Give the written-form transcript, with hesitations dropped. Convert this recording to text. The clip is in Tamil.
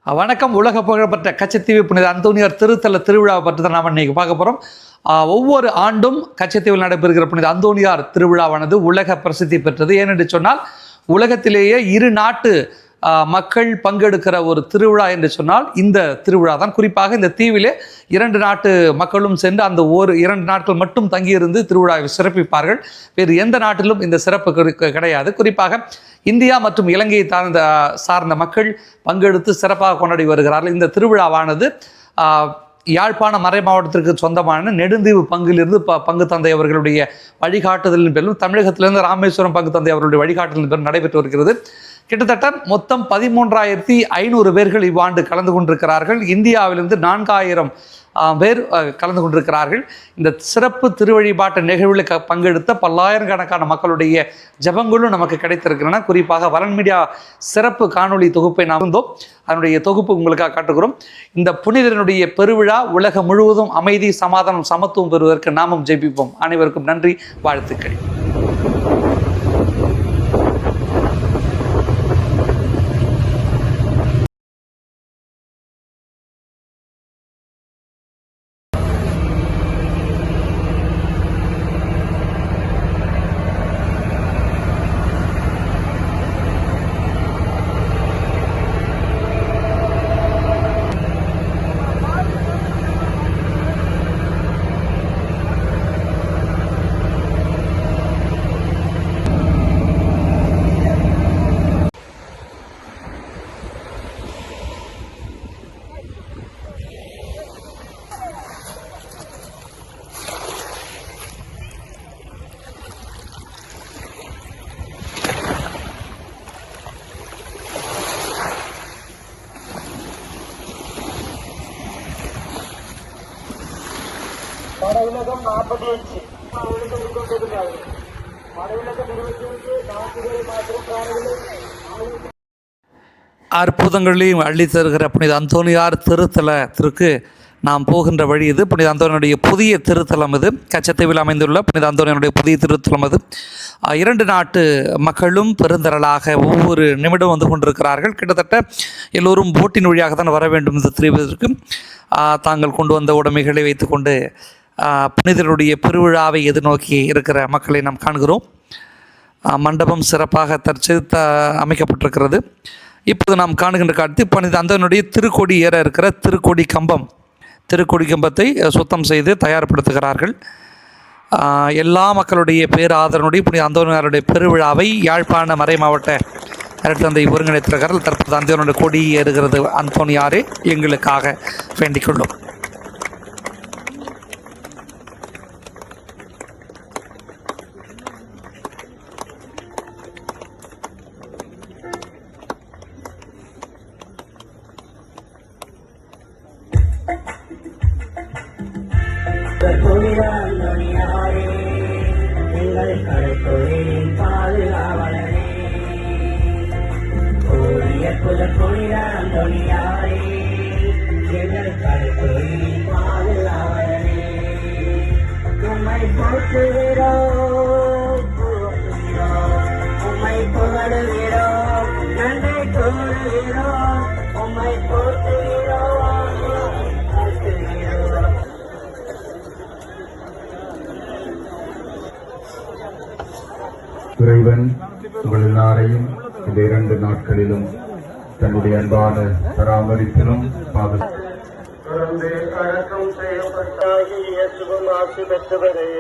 வணக்கம். உலக புகழ்பெற்ற கச்சத்தீவு புனித அந்தோனியார் திருத்தல திருவிழாவை பற்றி தான் நாம் இன்றைக்கி பார்க்க போகிறோம். ஒவ்வொரு ஆண்டும் கச்சத்தீவில் நடைபெறுகிற புனித அந்தோனியார் திருவிழாவானது உலக பிரசித்தி பெற்றது. ஏனென்று சொன்னால் உலகத்திலேயே இரு நாட்டு மக்கள் பங்கெடுக்கிற ஒரு திருவிழா என்று சொன்னால் இந்த திருவிழா தான். குறிப்பாக இந்த தீவிலே 2 நாட்டு மக்களும் சென்று அந்த 2 நாட்கள் மட்டும் தங்கியிருந்து திருவிழாவை சிறப்பிப்பார்கள். வேறு எந்த நாட்டிலும் இந்த சிறப்பு கிடையாது. குறிப்பாக இந்தியா மற்றும் இலங்கையை சார்ந்த மக்கள் பங்கெடுத்து சிறப்பாக கொண்டாடி வருகிறார்கள். இந்த திருவிழாவானது யாழ்ப்பாண மறை மாவட்டத்திற்கு சொந்தமான நெடுந்தீவு பங்கிலிருந்து பங்கு தந்தை அவர்களுடைய வழிகாட்டுதலின் பேரிலும் தமிழகத்திலிருந்து ராமேஸ்வரம் பங்கு தந்தை அவர்களுடைய வழிகாட்டுதலின் பேரும் நடைபெற்று வருகிறது. கிட்டத்தட்ட மொத்தம் 13,500 பேர்கள் இவ்வாண்டு கலந்து கொண்டிருக்கிறார்கள். இந்தியாவிலிருந்து 4,000 பேர் கலந்து கொண்டிருக்கிறார்கள். இந்த சிறப்பு திருவழிபாட்டு நிகழ்வில் பங்கெடுத்த பல்லாயிரக்கணக்கான மக்களுடைய ஜபங்களும் நமக்கு கிடைத்திருக்கின்றன. குறிப்பாக வலன் மீடியா சிறப்பு காணொலி தொகுப்பை நாம் இருந்தோம். அதனுடைய தொகுப்பு உங்களுக்காக காட்டுகிறோம். இந்த புனிதனுடைய பெருவிழா உலகம் முழுவதும் அமைதி, சமாதானம், சமத்துவம் பெறுவதற்கு நாமும் ஜெபிப்போம். அனைவருக்கும் நன்றி, வாழ்த்துக்கள். வடவிலகம் 45 வடவிலகம் 25 4 மற்றும் காலையில் அற்புதங்களையும் அள்ளி தருகிற புனித அந்தோனியார் திருத்தலத்திற்கு நாம் போகின்ற வழி இது. புனித அந்தோனியனுடைய புதிய திருத்தலம் இது. கச்சத்தீவில் அமைந்துள்ள புனித அந்தோனியனுடைய புதிய திருத்தலம் இது. 2 நாட்டு மக்களும் பெருந்திரளாக ஒவ்வொரு நிமிடம் வந்து கொண்டிருக்கிறார்கள். கிட்டத்தட்ட எல்லோரும் போட்டின் வழியாக தான் வர வேண்டும். இந்த திருவிழாவிற்கு தாங்கள் கொண்டு வந்த உடைமைகளை வைத்துக்கொண்டு புனிதருடைய பெருவிழாவை எதிர்நோக்கி இருக்கிற மக்களை நாம் காண்கிறோம். மண்டபம் சிறப்பாக அமைக்கப்பட்டிருக்கிறது. இப்போது நாம் காணுகின்ற காட்சி புனித அந்தோனியனுடைய திருக்கொடி ஏற இருக்கிற திருக்கொடி கம்பத்தை சுத்தம் செய்து தயார்படுத்துகிறார்கள். எல்லா மக்களுடைய பேராதரனுடைய புனித அந்தோனியாருடைய பெருவிழாவை யாழ்ப்பாண மறை மாவட்ட தந்தை ஒருங்கிணைத்திருக்கிறார்கள். தற்போது அந்தோனியனுடைய கொடி ஏறுகிறது. அந்தோனியாரே எங்களுக்காக வேண்டிக் கொள்ளும். இறைவன் உங்கள் எல்லாரையும் இந்த 2 நாட்களிலும் தன்னுடைய அன்பான பராமரிப்பிலும் அடக்கம் செய்யப்பட்டாகிய சுகம் ஆசி பெற்றவரே